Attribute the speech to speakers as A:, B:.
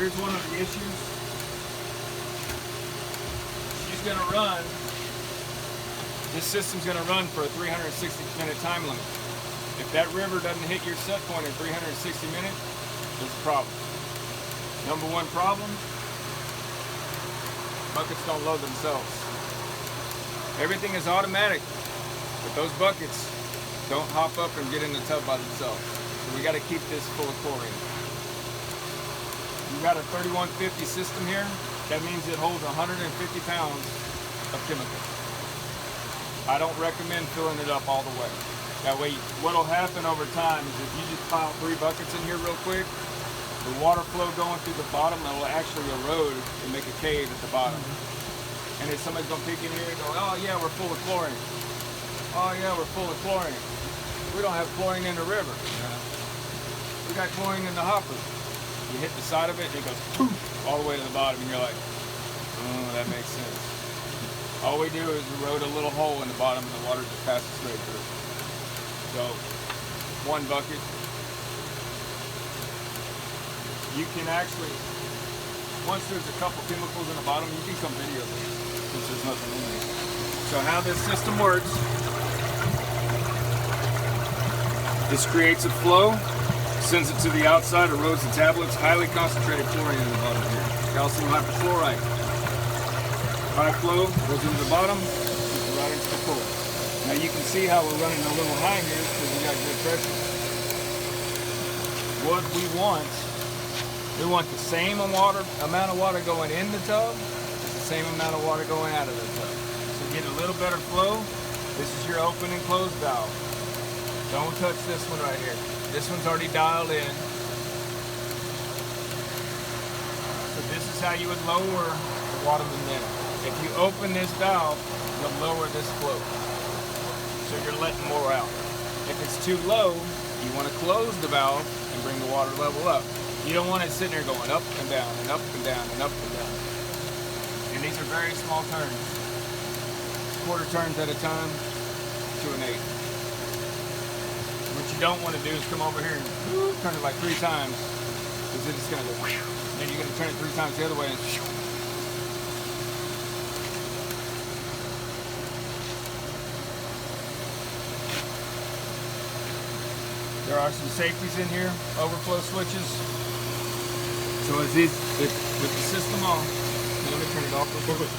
A: here's one of the issues. She's gonna run, this system's gonna run for a 360-minute time limit. If that river doesn't hit your set point in 360 minutes, there's a problem. Number one problem, buckets don't load themselves. Everything is automatic, but those buckets don't hop up and get in the tub by themselves. So we got to keep this full of chlorine. We've got a 3150 system here. That means it holds 150 pounds of chemical. I don't recommend filling it up all the way. That way, what'll happen over time is if you just pile 3 buckets in here real quick, the water flow going through the bottom, it'll actually erode and make a cave at the bottom. And then somebody's gonna peek in here and go, oh yeah, we're full of chlorine. Oh yeah, we're full of chlorine. We don't have chlorine in the river. We got chlorine in the hopper. You hit the side of it and it goes poof, all the way to the bottom and you're like, oh, that makes sense. All we do is erode a little hole in the bottom and the water just passes straight through. So, 1 bucket. You can actually, once there's a couple chemicals in the bottom, you can come video this since there's nothing in there. So how this system works, this creates a flow, sends it to the outside, erodes the tablets, highly concentrated chlorine in the bottom here. Calcium hypochlorite. High flow goes into the bottom, right into the core. Now you can see how we're running a little high here because we got good pressure. What we want the same amount of water going in the tub, the same amount of water going out of the tub. So get a little better flow. This is your open and close valve. Don't touch this one right here. This one's already dialed in. So this is how you would lower the water limit. If you open this valve, you'll lower this flow. So you're letting more out. If it's too low, you want to close the valve and bring the water level up. You don't want it sitting there going up and down and up and down and up and down. And these are very small turns. Quarter turns at a time to an 8. What you don't want to do is come over here and turn it like 3 times, because then it's going to go, then you're going to turn it 3 times the other way and there are some safeties in here, overflow switches. So with the system on, let me turn it off real quick.